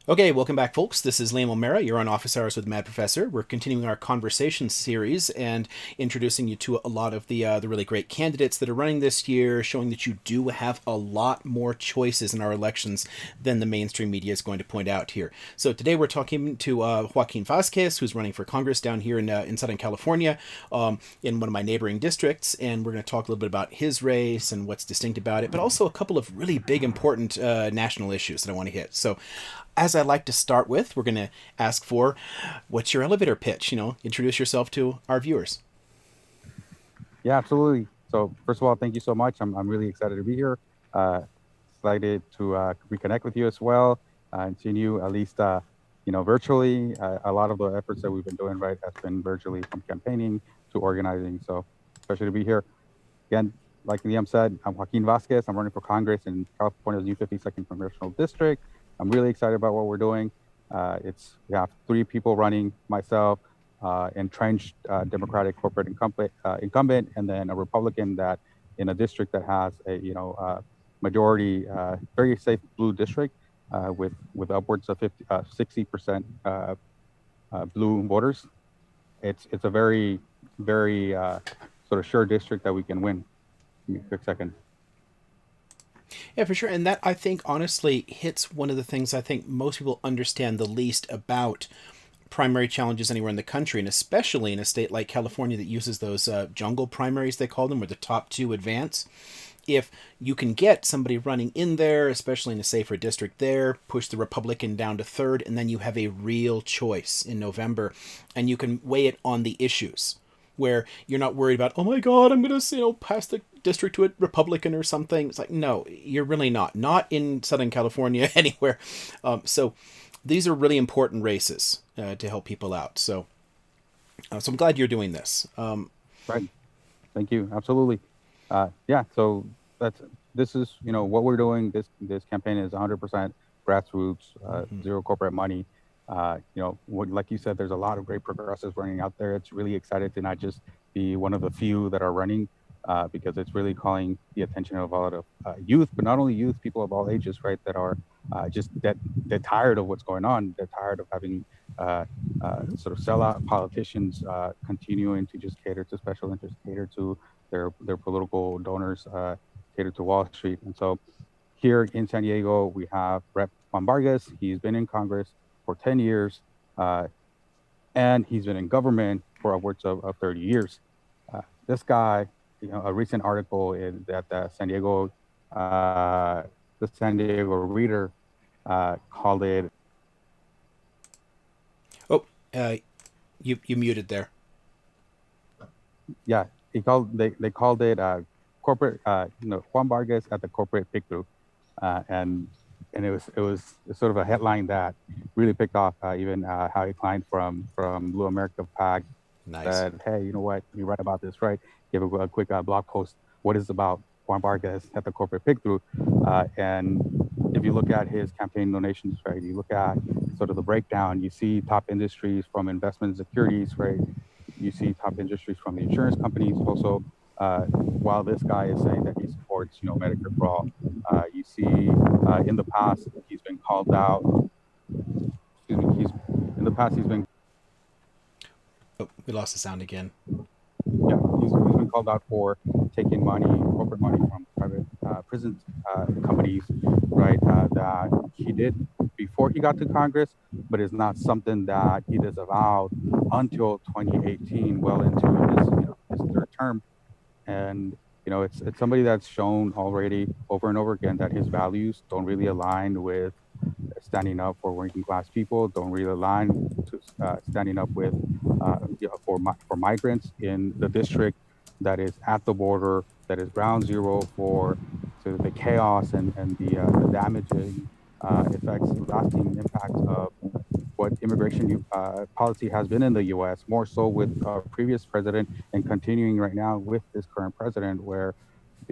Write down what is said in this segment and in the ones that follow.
Okay, welcome back, folks. This is Liam O'Mara. You're on Office Hours with Mad Professor. We're continuing our conversation series and introducing you to a lot of the really great candidates that are running this year, showing that you do have a lot more choices in our elections than the mainstream media is going to point out here. So today we're talking to Joaquín Vázquez, who's running for Congress down here in Southern California, in one of my neighboring districts, and we're going to talk a little bit about his race and what's distinct about it, but also a couple of really big, important national issues that I want to hit. So as I like to start with, we're going to ask for what's your elevator pitch? Introduce yourself to our viewers. Yeah, absolutely. So first of all, thank you so much. I'm really excited to be here. Uh, Excited to reconnect with you as well and seeing you at least virtually. A lot of the efforts that we've been doing right has been virtually from campaigning to organizing. So especially to be here again. Like Liam said, I'm Joaquin Vasquez. I'm running for Congress in California's new 52nd Congressional District. I'm really excited about what we're doing. We have three people running: myself, entrenched Democratic corporate incumbent, and then a Republican that in a district that has a majority, very safe blue district with upwards of 60% blue voters. It's a very sort of sure district that we can win. Give me a quick second. Yeah, for sure. And that, I think, honestly hits one of the things I think most people understand the least about primary challenges anywhere in the country, and especially in a state like California that uses those jungle primaries, they call them, where the top two advance. If you can get somebody running in there, especially in a safer district there, push the Republican down to third, and then you have a real choice in November, and you can weigh it on the issues where you're not worried about, oh my God, I'm going to pass the district to a Republican or something. It's like, no, you're really not in Southern California anywhere. So these are really important races to help people out. So I'm glad you're doing this. Right. Thank you. Absolutely. Yeah. So that's this is what we're doing. This campaign is 100% grassroots, zero corporate money. Like you said, there's a lot of great progressives running out there. It's really excited to not just be one of the few that are running, because it's really calling the attention of a lot of youth, but not only youth, people of all ages, right? That are just that they're tired of what's going on. They're tired of having sort of sellout politicians continuing to just cater to special interests, cater to their political donors, cater to Wall Street. And so here in San Diego, we have Rep. Juan Vargas. He's been in Congress for 10 years, and he's been in government for upwards of 30 years. This guy, a recent article that the San Diego Reader called it. Oh, you muted there. Yeah, they called it corporate. Juan Vargas at the corporate pick through, and it was sort of a headline that really picked off even Howie Klein from Blue America PAC Nice. said, hey, you know what? You write about this, right? Give a quick blog post. What is about Juan Vargas at the corporate pick through? And if you look at his campaign donations, right, you look at sort of the breakdown, you see top industries from investment securities, right? You see top industries from the insurance companies. Also, while this guy is saying that he supports, Medicare for all, you see in the past he's been called out. Excuse me. He's been Oh, we lost the sound again. yeah, he's been called out for taking money, corporate money from private prison companies, right? That he did before he got to Congress, but it's not something that he disavowed until 2018, well into his third term. And it's somebody that's shown already over and over again that his values don't really align with standing up for working class people, don't really align to standing up with for migrants in the district that is at the border, that is ground zero for sort of the chaos and the damaging effects, lasting impacts of what immigration policy has been in the U.S. More so with our previous president and continuing right now with this current president, where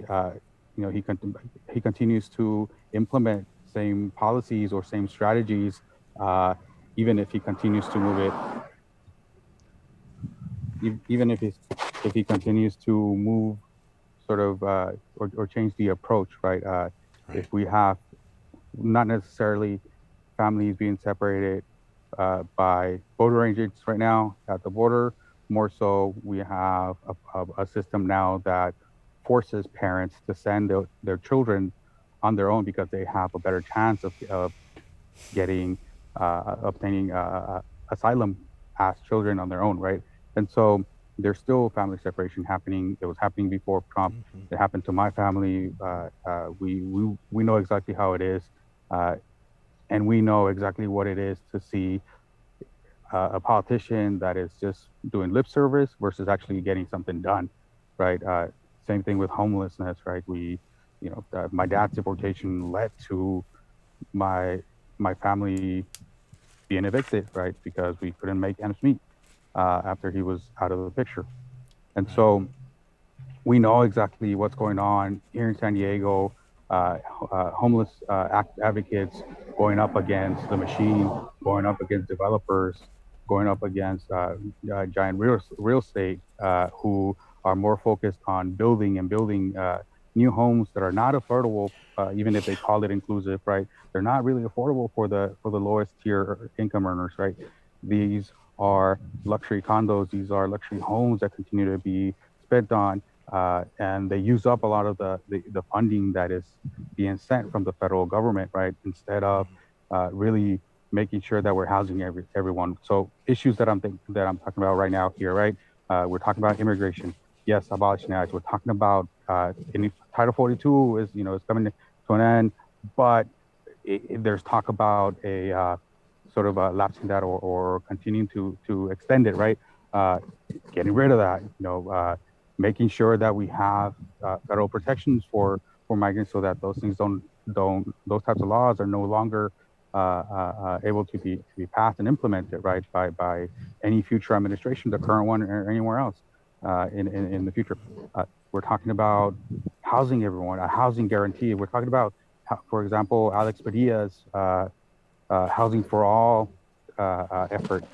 uh, he continues to implement same policies or same strategies, uh, even if he continues to move it, even if he continues to move sort of or change the approach, right? If Right. we have not necessarily families being separated by border agents right now at the border. More so, we have a system now that forces parents to send their children on their own because they have a better chance of getting obtaining asylum as children on their own, right? And so there's still family separation happening. It was happening before Trump. It happened to my family. We know exactly how it is, uh, and we know exactly what it is to see a politician that is just doing lip service versus actually getting something done, right? Same thing with homelessness, right? My dad's deportation led to my my family being evicted, right? Because we couldn't make ends meet after he was out of the picture. And Right. so we know exactly what's going on here in San Diego. Homeless advocates going up against the machine, going up against developers, going up against giant real estate who are more focused on building and building new homes that are not affordable, even if they call it inclusive, right? They're not really affordable for the lowest tier income earners, right? These are luxury condos. These are luxury homes that continue to be spent on and they use up a lot of the funding that is being sent from the federal government, right? Instead of really making sure that we're housing everyone. So issues that I'm talking about right now here, right? We're talking about immigration. Yes, abolitionists. We're talking about Title 42 is coming to an end, but there's talk about a sort of lapsing that or continuing to extend it, right? Uh, Getting rid of that, making sure that we have federal protections for migrants so that those things don't those types of laws are no longer able to be passed and implemented, right, by any future administration, the current one or anywhere else in the future. We're talking about housing everyone, a housing guarantee. We're talking about, for example, Alex Padilla's housing for all effort.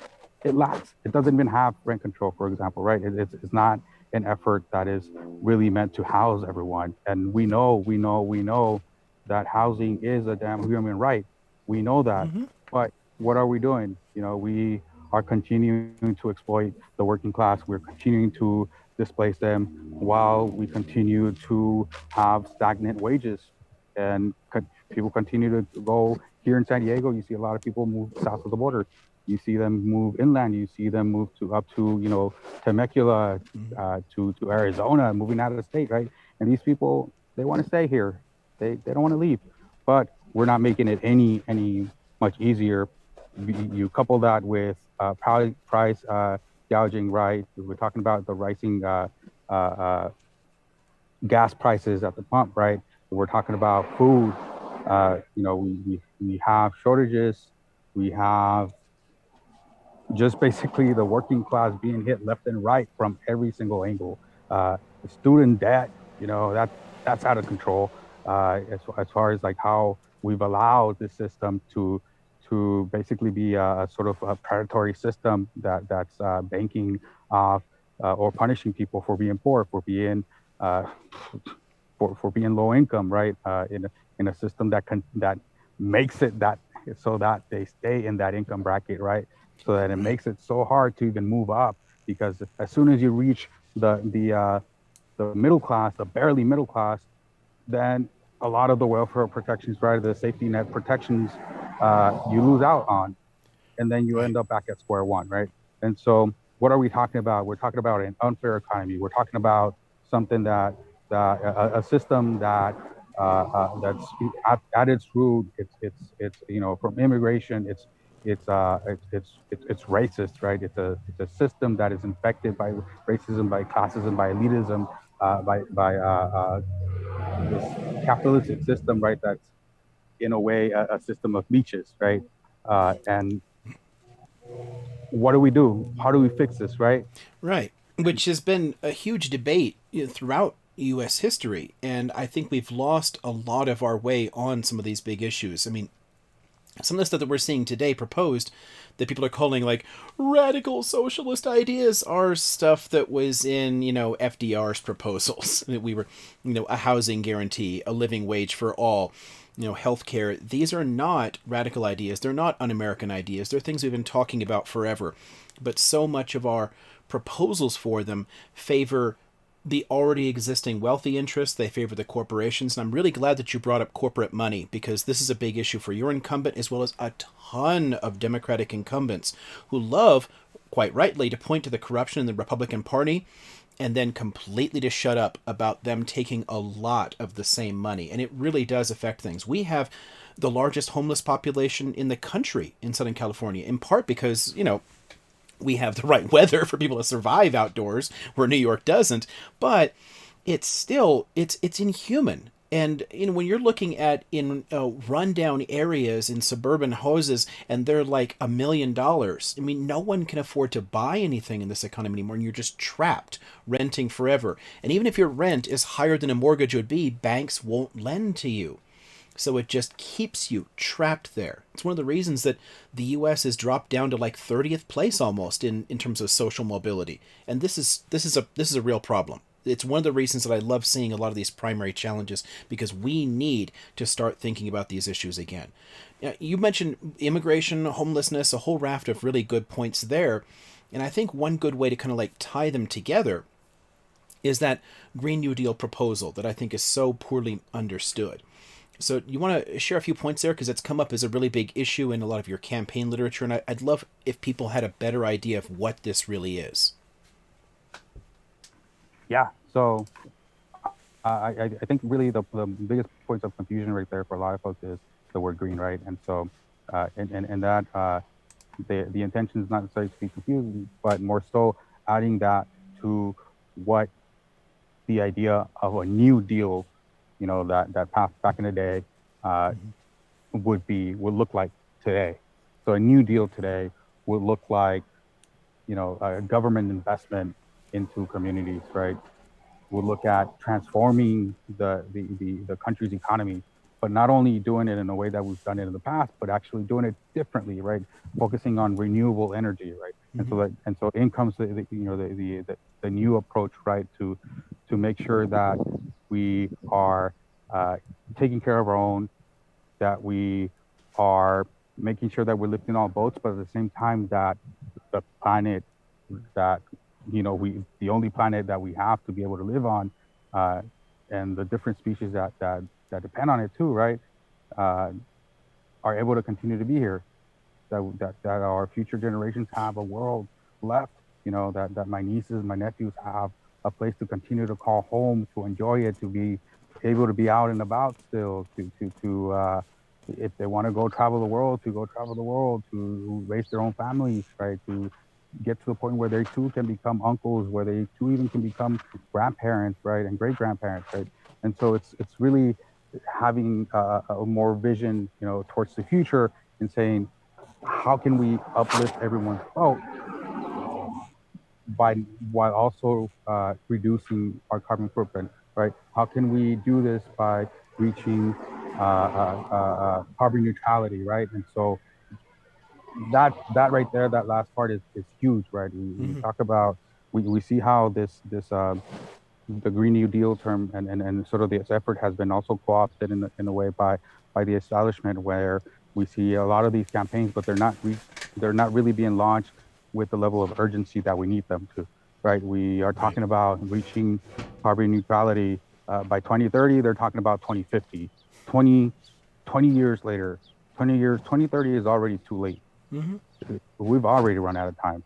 It lacks. It doesn't even have rent control, for example, right? It's not an effort that is really meant to house everyone. And we know that housing is a damn human right. We know that. But what are we doing? We are continuing to exploit the working class. We're continuing to displace them while we continue to have stagnant wages. And people continue to go here in San Diego. You see a lot of people move south of the border. You see them move inland. You see them move to up to Temecula, to Arizona, moving out of the state, right? And these people, they want to stay here. They don't want to leave. But we're not making it any much easier. You couple that with price gouging, right? We're talking about the rising gas prices at the pump, right? We're talking about food. We have shortages. We have just basically the working class being hit left and right from every single angle. The student debt, that's out of control. As far as like how we've allowed this system to basically be a sort of a predatory system that's banking off or punishing people for being poor, uh, for being low income, right? In a system that makes it that so that they stay in that income bracket, right? So that it Right. makes it so hard to even move up because as soon as you reach the middle class, the barely middle class, then a lot of the welfare protections, right, the safety net protections, you lose out on, and then you Right. end up back at square one, right? And so, what are we talking about? We're talking about an unfair economy. We're talking about something that a system that's at its root, it's from immigration, it's racist, right? It's a system that is infected by racism, by classism, by elitism, by this capitalistic system, right? That's in a way a system of leeches, right? And what do we do? How do we fix this, right? Right. Which has been a huge debate throughout U.S. history, and I think we've lost a lot of our way on some of these big issues. I mean, some of the stuff that we're seeing today proposed that people are calling like radical socialist ideas are stuff that was in, FDR's proposals. We were, a housing guarantee, a living wage for all, healthcare. These are not radical ideas. They're not un-American ideas. They're things we've been talking about forever. But so much of our proposals for them favor the already existing wealthy interests. They favor the corporations. And I'm really glad that you brought up corporate money, because this is a big issue for your incumbent as well as a ton of Democratic incumbents who love, quite rightly, to point to the corruption in the Republican Party and then completely to shut up about them taking a lot of the same money. And it really does affect things. We have the largest homeless population in the country in Southern California, in part because, we have the right weather for people to survive outdoors where New York doesn't, but it's still it's inhuman. And when you're looking at in rundown areas in suburban houses and they're like $1 million, I mean, no one can afford to buy anything in this economy anymore, and you're just trapped renting forever. And even if your rent is higher than a mortgage would be, banks won't lend to you. So it just keeps you trapped there. It's one of the reasons that the U.S. has dropped down to like 30th place almost in terms of social mobility. And this is a real problem. It's one of the reasons that I love seeing a lot of these primary challenges, because we need to start thinking about these issues again. You mentioned immigration, homelessness, a whole raft of really good points there. And I think one good way to kind of like tie them together is that Green New Deal proposal that I think is so poorly understood. So you want to share a few points there, because it's come up as a really big issue in a lot of your campaign literature, and I'd love if people had a better idea of what this really is. Yeah. So I think really the biggest points of confusion right there for a lot of folks is the word green, right? And so and that the intention is not necessarily to be confusing, but more so adding that to what the idea of a new deal, that passed back in the day, would look like today. So a new deal today would look like, a government investment into communities, right? We'll look at transforming the country's economy, but not only doing it in a way that we've done it in the past, but actually doing it differently, right? Focusing on renewable energy, right? Mm-hmm. And so in comes the new approach, right? To make sure that we are taking care of our own, that we are making sure that we're lifting all boats, but at the same time that the planet that the only planet that we have to be able to live on, and the different species that depend on it too, right, are able to continue to be here. That our future generations have a world left. That my nieces, my nephews have a place to continue to call home, to enjoy it, to be able to be out and about still, to if they want to go travel the world, to raise their own families, right, to get to the point where they too can become uncles, where they too even can become grandparents, right, and great grandparents, right. And so it's really having a more vision, towards the future, and saying, how can we uplift everyone's boat while also reducing our carbon footprint, right? How can we do this by reaching carbon neutrality, right? And so that right there, that last part is huge, right? We talk about, we see how this the Green New Deal term and sort of this effort has been also co-opted in a way by the establishment, where we see a lot of these campaigns, but they're not really being launched with the level of urgency that we need them to, right? We are talking about reaching carbon neutrality by 2030. They're talking about 2050. 20 years later, 2030 is already too late. Mm-hmm. We've already run out of time.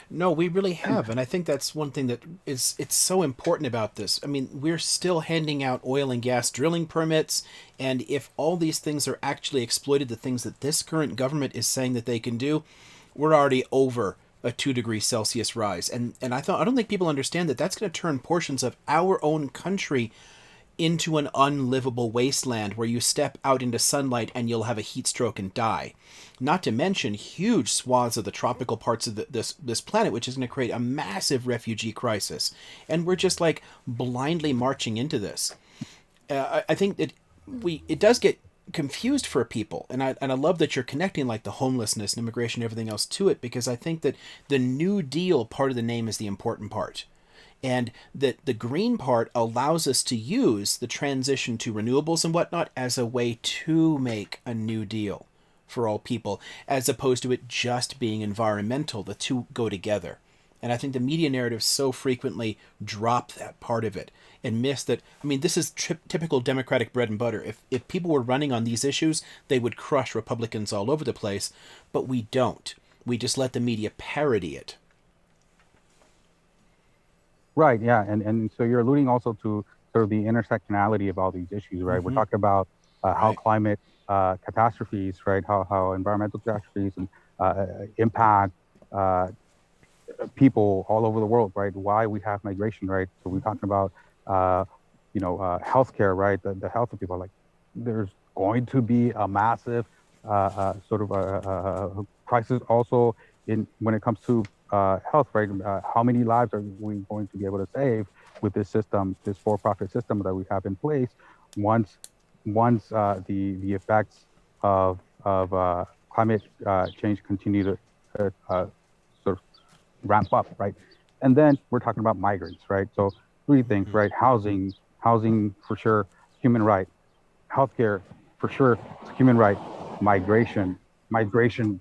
No, we really have. And I think that's one thing that it's so important about this. I mean, we're still handing out oil and gas drilling permits. And if all these things are actually exploited, the things that this current government is saying that they can do, we're already over a 2 degrees Celsius rise. And I don't think people understand that that's going to turn portions of our own country into an unlivable wasteland where you step out into sunlight and you'll have a heat stroke and die. Not to mention huge swaths of the tropical parts of this planet, which is going to create a massive refugee crisis. And we're just like blindly marching into this. I think that it does get confused for people. And I love that you're connecting like the homelessness and immigration and everything else to it, because I think that the New Deal part of the name is the important part. And that the green part allows us to use the transition to renewables and whatnot as a way to make a new deal for all people, as opposed to it just being environmental. The two go together. And I think the media narratives so frequently drop that part of it and miss that. I mean, this is typical Democratic bread and butter. If people were running on these issues, they would crush Republicans all over the place, but we don't. We just let the media parody it. Right. Yeah. And so you're alluding also to sort of the intersectionality of all these issues, right? We're talking about how Right. climate catastrophes, right? How environmental catastrophes and impact uh, people all over the world, right? Why we have migration, right? So we're talking about, uh, healthcare, right? The health of people. Like, there's going to be a massive sort of crisis also in when it comes to health, right? How many lives are we going to be able to save with this system, this for-profit system that we have in place? Once, the effects of climate change continue to sort of ramp up, right? And then we're talking about migrants, right? So three things, right? Housing for sure, human right. Healthcare for sure, human right. Migration, migration,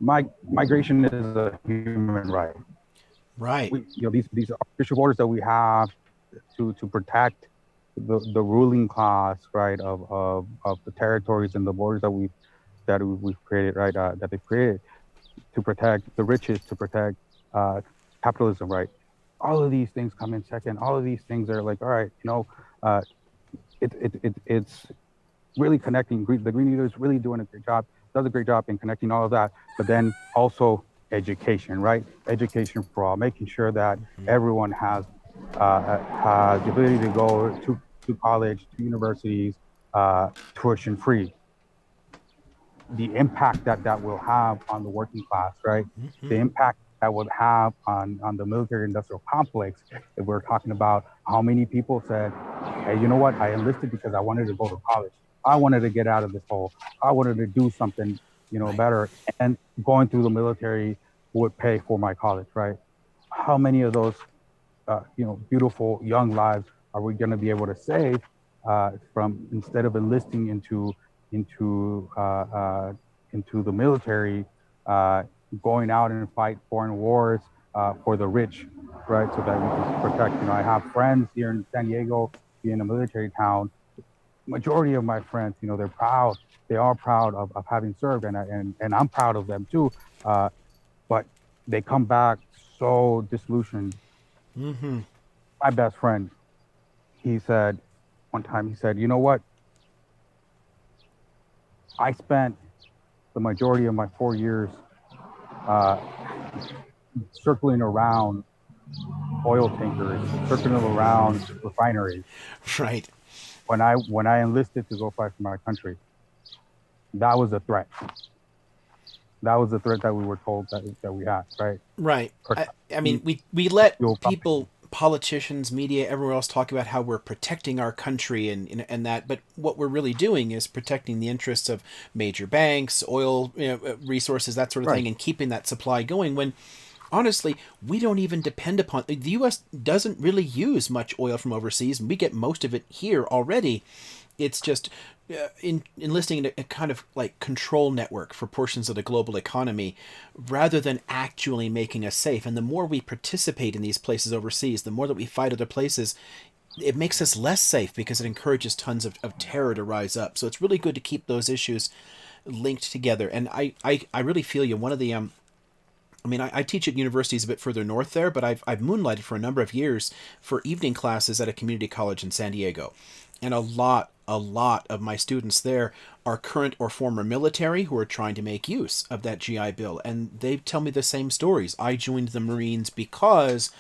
migration is a human right. Right. These artificial borders that we have to protect the ruling class, right, of the territories and the borders that we've created, right, that they've created to protect the riches, to protect uh, capitalism, right? All of these things come in second. All of these things are like, all right, uh, it's really connecting. The Green Leader is really doing a great job, does a great job in connecting all of that. But then also education, right? Education for all, making sure that everyone has the ability to go to college, to universities, tuition free. The impact that will have on the working class, right? The impact that would have on the military industrial complex. If we're talking about how many people said, hey, you know what? I enlisted because I wanted to go to college. I wanted to get out of this hole. I wanted to do something, Right. better. And going through the military would pay for my college, right? How many of those, beautiful young lives are we going to be able to save from instead of enlisting into uh, uh, into the military, uh, going out and fight foreign wars for the rich, right? So that we can protect. I have friends here in San Diego, being a military town. Majority of my friends, they're proud. They are proud of having served, and I'm proud of them too. Uh, but they come back so disillusioned. My best friend, he said one time, he said, you know what? I spent the majority of my 4 years uh, circling around oil tankers, circling around refineries. Right. When I enlisted to go fight for my country, that was a threat. That was the threat that we were told that we had, right? Right. I, Protect I the mean, we let fuel people, company. politicians, media, everywhere else talk about how we're protecting our country and that, but what we're really doing is protecting the interests of major banks, oil, resources, that sort of Right. thing, and keeping that supply going. When honestly, we don't even depend upon the U.S. doesn't really use much oil from overseas, and we get most of it here already. It's just enlisting a kind of like control network for portions of the global economy rather than actually making us safe. And the more we participate in these places overseas, the more that we fight other places, it makes us less safe because it encourages tons of terror to rise up. So it's really good to keep those issues linked together. And I really feel you. One of the I mean, I teach at universities a bit further north there, but I've moonlighted for a number of years for evening classes at a community college in San Diego. And a lot of my students there are current or former military who are trying to make use of that GI Bill. And they tell me the same stories. I joined the Marines because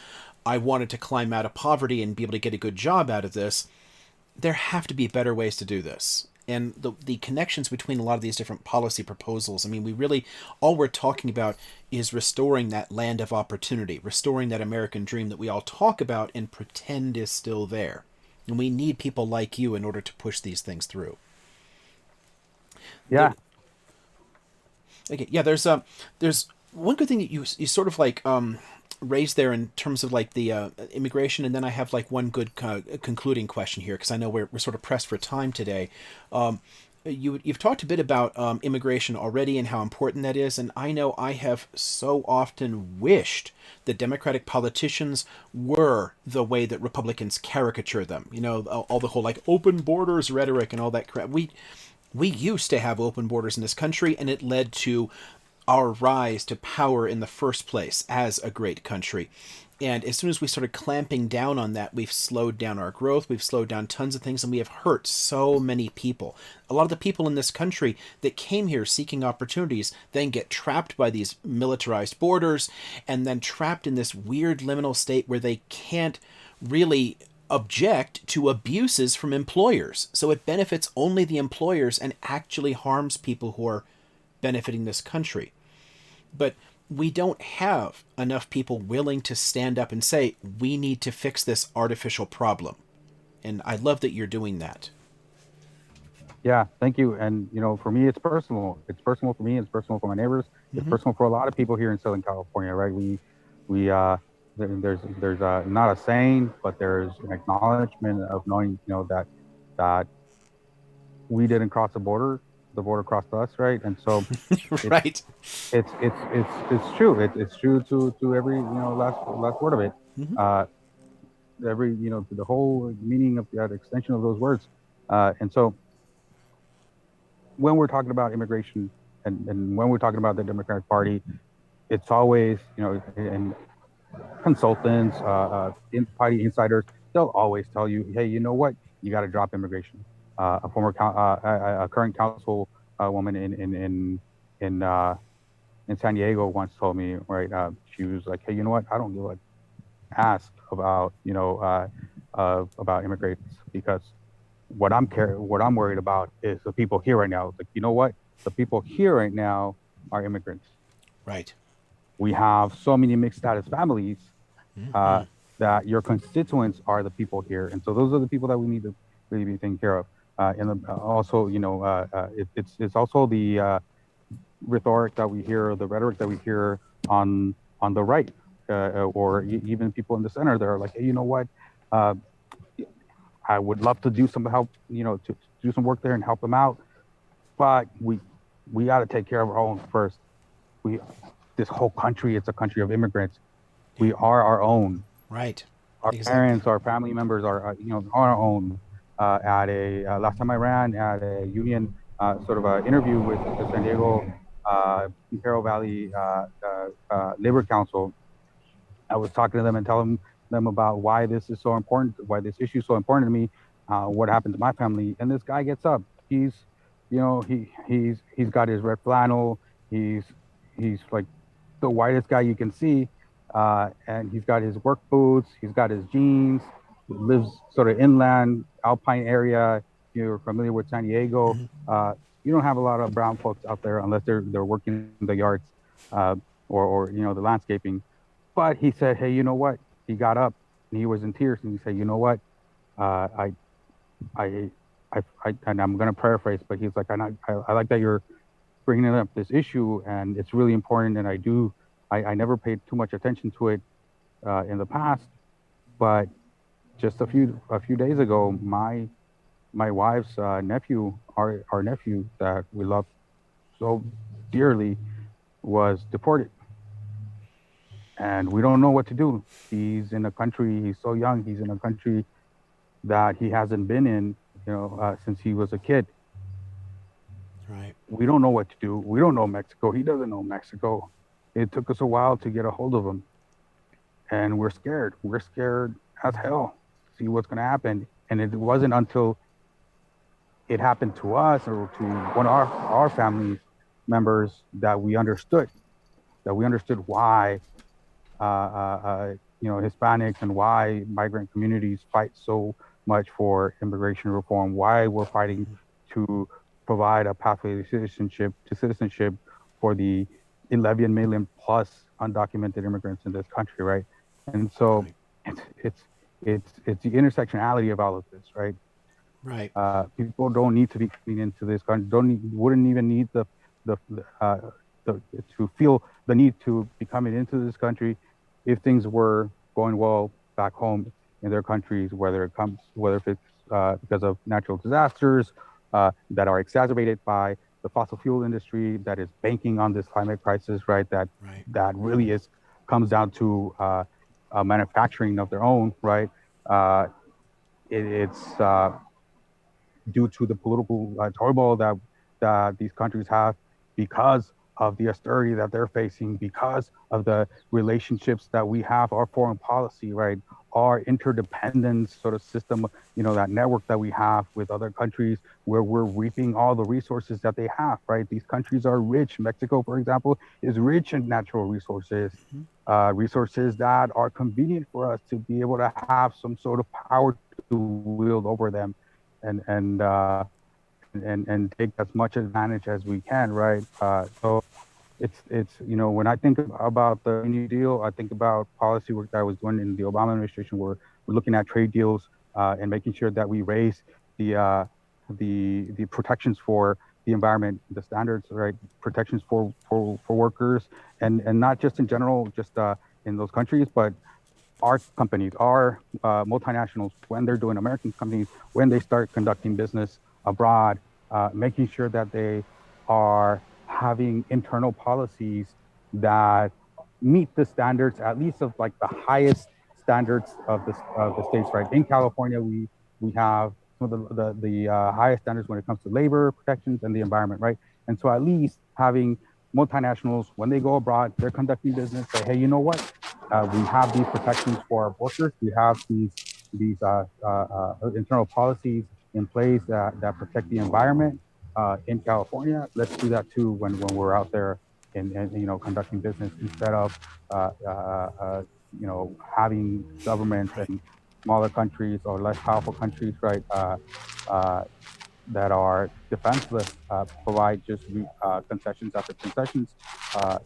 I wanted to climb out of poverty and be able to get a good job out of this. There have to be better ways to do this. And the connections between a lot of these different policy proposals, I mean, we really, all we're talking about is restoring that land of opportunity, restoring that American dream that we all talk about and pretend is still there. And we need people like you in order to push these things through. Yeah. There, okay, yeah. There's one good thing that you sort of like raised there in terms of like the immigration, and then I have like one good concluding question here because I know we're sort of pressed for time today. You've talked a bit about immigration already and how important that is, and I know I have so often wished that Democratic politicians were the way that Republicans caricature them. You know, all the whole like open borders rhetoric and all that crap. We used to have open borders in this country, and it led to our rise to power in the first place as a great country. And as soon as we started clamping down on that, we've slowed down our growth, we've slowed down tons of things, and we have hurt so many people. A lot of the people in this country that came here seeking opportunities then get trapped by these militarized borders and then trapped in this weird liminal state where they can't really object to abuses from employers. So it benefits only the employers and actually harms people who are benefiting this country. But we don't have enough people willing to stand up and say, we need to fix this artificial problem. And I love that you're doing that. Yeah, thank you. And for me, it's personal. It's personal for me. It's personal for my neighbors. It's Mm-hmm. personal for a lot of people here in Southern California, right? We there's not a saying, but there's an acknowledgement of knowing, that we didn't cross the border crossed us, right? And so it's Right. it's true. It's true to every last word of it. Mm-hmm. Uh, every to the whole meaning of that extension of those words. And so when we're talking about immigration and when we're talking about the Democratic Party, it's always, and consultants, party insiders, they'll always tell you, hey, you know what? You got to drop immigration. A current council woman in San Diego once told me, right? She was like, hey, you know what? I don't give a ask about, about immigrants because what I'm worried about is the people here right now. Like, you know what? The people here right now are immigrants. Right. We have so many mixed status families Mm-hmm. uh, that your constituents are the people here, and so those are the people that we need to really be taking care of. Also, it's also the rhetoric that we hear, the rhetoric that we hear on the right, or even people in the center. They're like, hey, you know what? Uh, I would love to do some help, to do some work there and help them out, but we got to take care of our own first. We This whole country, it's a country of immigrants. Yeah. We are our own. Right. Our Exactly. parents, our family members are, on our own. At a last time I ran at a union sort of interview with the San Diego Imperial Valley Labor Council, I was talking to them and telling them about why this is so important, why this issue is so important to me, what happened to my family. And this guy gets up. He's got his red flannel. He's he's like the whitest guy you can see, and he's got his work boots. He's got his jeans. He lives sort of inland, alpine area. If you're familiar with San Diego, Mm-hmm. you don't have a lot of brown folks out there unless they're working the yards, uh, or the landscaping. But he said, hey, you know what? He got up and he was in tears and he said, you know what? Uh, I, I, and I'm going to paraphrase, but he's like, I like that you're bringing up this issue and it's really important. And I never paid too much attention to it in the past, but just a few days ago, my wife's nephew, our nephew that we love so dearly, was deported and we don't know what to do. He's in a country, he's so young, he's in a country that he hasn't been in, since he was a kid. Right. We don't know what to do. We don't know Mexico. He doesn't know Mexico. It took us a while to get a hold of him, and we're scared. We're scared as hell to see what's going to happen. And it wasn't until it happened to us or to one of our family members that we understood why Hispanics and why migrant communities fight so much for immigration reform, why we're fighting to provide a pathway to citizenship for the 11 million plus undocumented immigrants in this country, right? And so Right. it's it's it's the intersectionality of all of this, right? Right. People don't need to be coming into this country. Wouldn't even need the the to feel the need to be coming into this country if things were going well back home in their countries, whether if it's because of natural disasters that are exacerbated by the fossil fuel industry that is banking on this climate crisis, right? Right. That really is comes down to manufacturing of their own, right? Uh, it's due to the political turmoil that these countries have because of the austerity that they're facing, because of the relationships that we have, our foreign policy, right? Our interdependence sort of system, that network that we have with other countries where we're reaping all the resources that they have, right? These countries are rich. Mexico, for example, is rich in natural resources, Mm-hmm. resources that are convenient for us to be able to have some sort of power to wield over them and take as much advantage as we can, right? So it's when I think about the New Deal, I think about policy work that I was doing in the Obama administration, where we're looking at trade deals and making sure that we raise the the protections for the environment, the standards, right? Protections for workers, and not just in general, just in those countries, but our companies, our multinationals, when they're doing American companies, when they start conducting business abroad, making sure that they are having internal policies that meet the standards, at least of like the highest standards of the states. Right in California, we have some of the highest standards when it comes to labor protections and the environment. Right, and so at least having multinationals when they go abroad, they're conducting business. Say, hey, you know what? We have these protections for our workers. We have these internal policies in place that protect the environment in California. Let's do that too when we're out there and conducting business instead of having governments Right. and smaller countries or less powerful countries, right? Uh, that are defenseless provide just concessions after concessions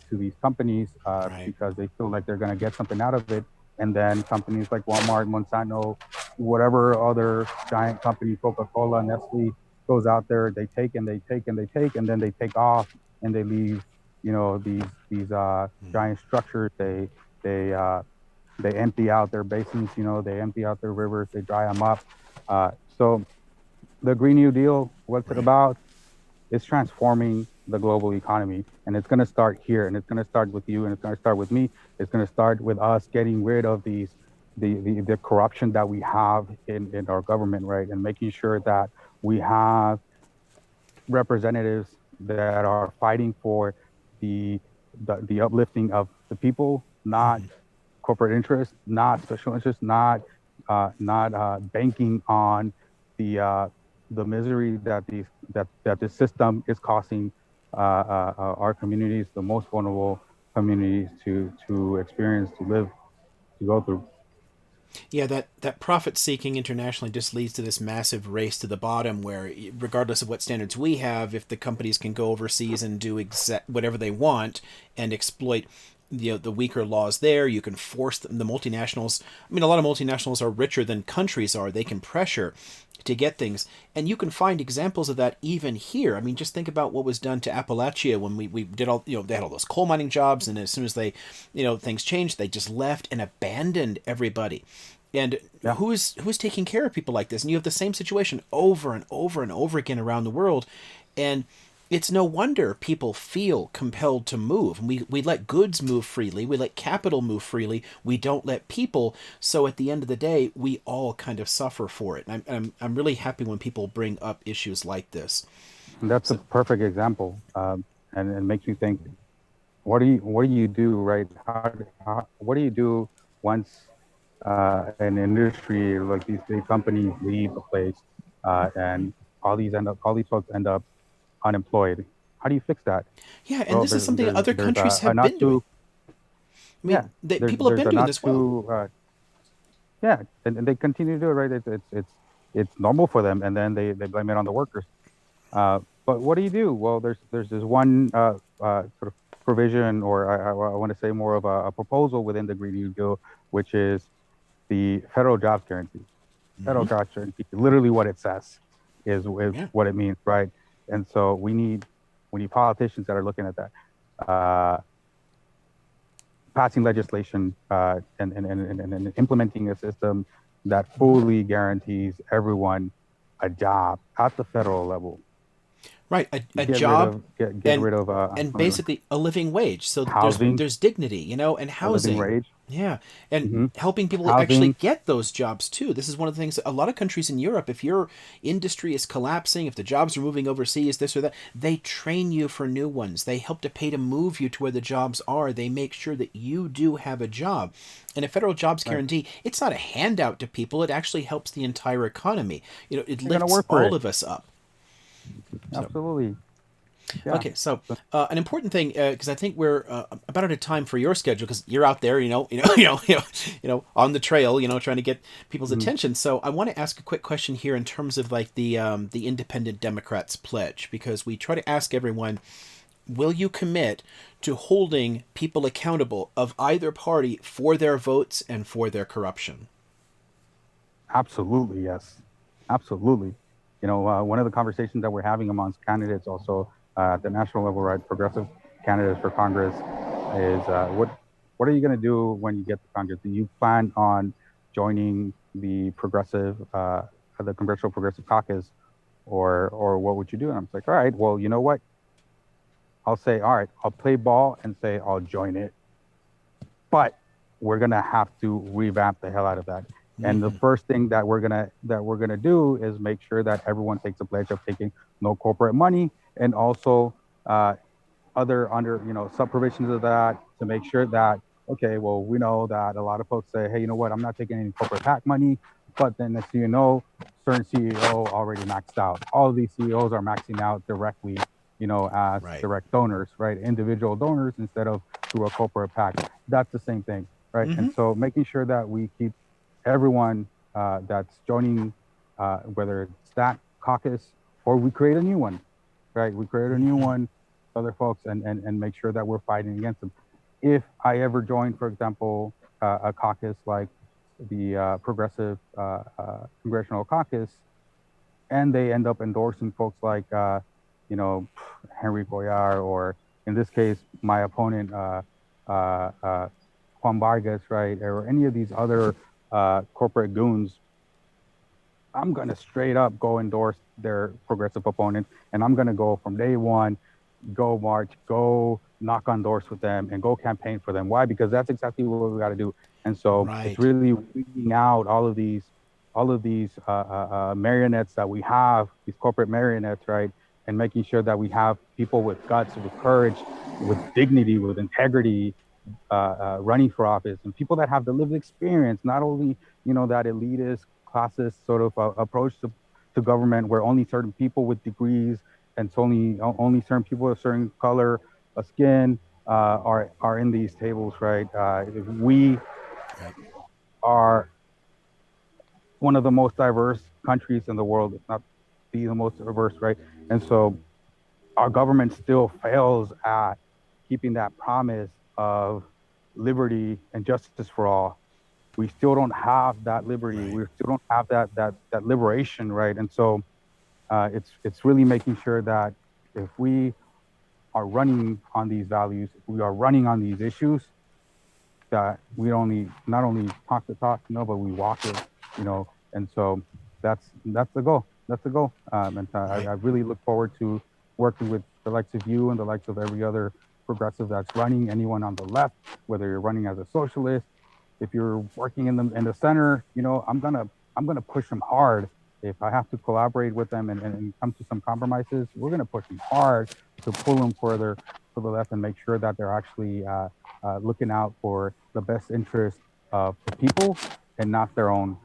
to these companies Right. because they feel like they're going to get something out of it. And then companies like Walmart, Monsanto, whatever other giant company, Coca-Cola, Nestle, goes out there, they take and they take and they take, and then they take off and they leave, these Mm-hmm. giant structures. They they empty out their basins, they empty out their rivers, they dry them up. So the Green New Deal, what's it Right. about? It's transforming the global economy. And it's going to start here. And it's going to start with you. And it's going to start with me. It's going to start with us getting rid of the corruption that we have in our government, right? And making sure that we have representatives that are fighting for the, the uplifting of the people, not Mm-hmm. corporate interests, not special interests, not banking on the the misery that this system is causing our communities, the most vulnerable communities, to experience, to live, to go through. Yeah, that profit seeking internationally just leads to this massive race to the bottom where, regardless of what standards we have, if the companies can go overseas and do whatever they want and exploit the weaker laws there, you can force them, the multinationals. I mean, a lot of multinationals are richer than countries are. They can pressure to get things, and you can find examples of that even here. I mean, just think about what was done to Appalachia when we did all, they had all those coal mining jobs, and as soon as they, things changed, they just left and abandoned everybody. And Yeah. who's taking care of people like this? And you have the same situation over and over and over again around the world. And it's no wonder people feel compelled to move. And we let goods move freely, we let capital move freely, we don't let people. So at the end of the day, we all kind of suffer for it. And I'm really happy when people bring up issues like this. And that's a So perfect example. And it makes me think, what do you do, right? What do you do once an industry like these big companies leave a place and all these folks end up unemployed? How do you fix that? yeah, and Well, this is something that other there's countries a have not been doing. too I yeah mean, there's people have there's been a doing not this well. too yeah, and they continue to do it, right. It's normal for them, and then they blame it on the workers. But what do you do? Well, there's this one sort of provision, or I want to say more of a proposal within the Green New Deal, which is the federal jobs guarantee. Federal Mm-hmm. jobs guarantee, literally what it says. is Yeah. what it means, right? And so we need politicians that are looking at that, passing legislation, and implementing a system that Mhm. fully guarantees everyone a job at the federal level. Right, a Get rid job, of get and rid of basically a living wage, so that housing, there's dignity, and a living housing. wage, Yeah, and hmm helping people actually housing. get those jobs too. This is one of the things, a lot of countries in Europe, if your industry is collapsing, if the jobs are moving overseas, this or that, they train you for new ones. They help to pay to move you to where the jobs are. They make sure that you do have a job. And a federal jobs Right. guarantee, it's not a handout to people. It actually helps the entire economy. It They're gonna lifts work for all it. of us up. So Absolutely. Yeah. okay, so So, an important thing, because I think we're about out of time for your schedule, because you're out there, on the trail, trying to get people's mhm. attention. So I want to ask a quick question here in terms of like the Independent Democrats pledge, because we try to ask everyone, will you commit to holding people accountable of either party for their votes and for their corruption? Absolutely, yes. Absolutely. One of the conversations that we're having amongst candidates also, at the national level, right? Progressive candidates for Congress is, what are you going to do when you get to Congress? Do you plan on joining the Congressional Progressive Caucus, or what would you do? And I'm like, all right, well, you know what? I'll say, all right, I'll play ball and say I'll join it, but we're gonna have to revamp the hell out of that. And the Mm-hmm. first thing that we're gonna do is make sure that everyone takes a pledge of taking no corporate money, and also, uh, other under sub provisions of that, to make sure that, okay, well, we know that a lot of folks say, hey, you know what, I'm not taking any corporate PAC money, but then next thing you know, certain CEO already maxed out. All of these CEOs are maxing out directly, as Right. direct donors, right? Individual donors instead of through a corporate PAC. That's the same thing, right? Mm-hmm. And so making sure that we keep everyone, that's joining, whether it's that caucus or we create a new one, right? We create a new Mm-hmm. one, other folks, and make sure that we're fighting against them. If I ever join, for example, a caucus like the, Progressive, Congressional Caucus, and they end up endorsing folks like, you know, Henry Cuellar, or in this case, my opponent, uh, Juan Vargas, right, or any of these other, corporate goons, I'm gonna straight up go endorse their progressive opponent, and I'm gonna go from day one, go march, go knock on doors with them, and go campaign for them. Why? Because that's exactly what we got to do. And so it's Right. really weeding out all of these, marionettes that we have, these corporate marionettes, right? And making sure that we have people with guts, with courage, with dignity, with integrity, running for office, and people that have the lived experience, not only that elitist, classist sort of, approach to government, where only certain people with degrees, and it's only certain people of certain color of skin, are in these tables, right? We Right. are one of the most diverse countries in the world, if not the most diverse, right? And so our government still fails at keeping that promise of liberty and justice for all. We still don't have that liberty. Right. We still don't have that liberation, right? And so, it's really making sure that if we are running on these values, if we are running on these issues, that we only not only talk the talk, but we walk it, you know. And so that's the goal. That's the goal. And I Right. really look forward to working with the likes of you and the likes of every other progressive that's running. Anyone on the left, whether you're running as a socialist, if you're working in the center, I'm gonna push them hard. If I have to collaborate with them, and come to some compromises, we're gonna push them hard to pull them further to the left, and make sure that they're actually, looking out for the best interest of the people and not their own.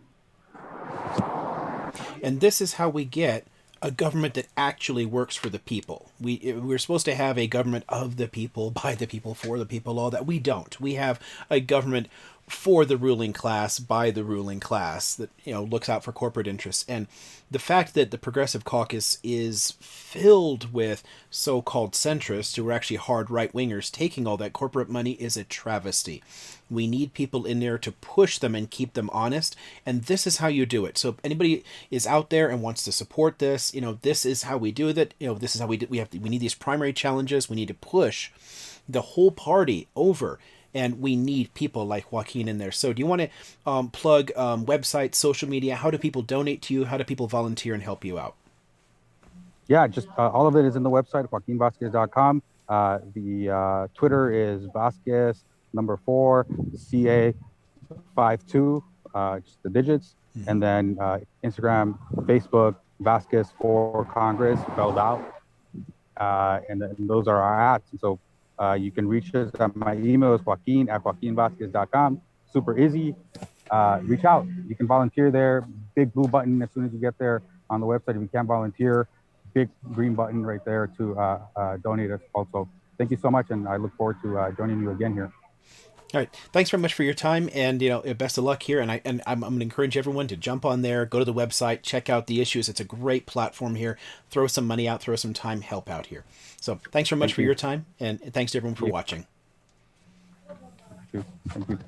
And this is how we get a government that actually works for the people. We're supposed to have a government of the people, by the people, for the people, all that. We don't. We have a government for the ruling class by the ruling class that looks out for corporate interests. And the fact that the Progressive Caucus is filled with so-called centrists who are actually hard right-wingers taking all that corporate money is a travesty. We need people in there to push them and keep them honest, and this is how you do it. So if anybody is out there and wants to support this, this is how we do it. This is how we do. We need these primary challenges. We need to push the whole party over, and we need people like Joaquin in there. So do you want to plug websites, social media? How do people donate to you? How do people volunteer and help you out? Yeah, just all of it is in the website, joaquinvasquez.com. The Twitter is Vasquez number 4, CA-52, just the digits. Mm-hmm. And then Instagram, Facebook, Vasquez for Congress, spelled out. And those are our ads. And so you can reach us at my email is joaquin@joaquinvasquez.com. Super easy. Reach out. You can volunteer there. Big blue button as soon as you get there on the website. If you can't volunteer, big green button right there to donate us also. Thank you so much, and I look forward to joining you again here. All right. Thanks very much for your time, and best of luck here. I'm going to encourage everyone to jump on there, go to the website, check out the issues. It's a great platform here. Throw some money out, throw some time, help out here. So thanks very much for your time, and thanks to everyone for watching. Thank you.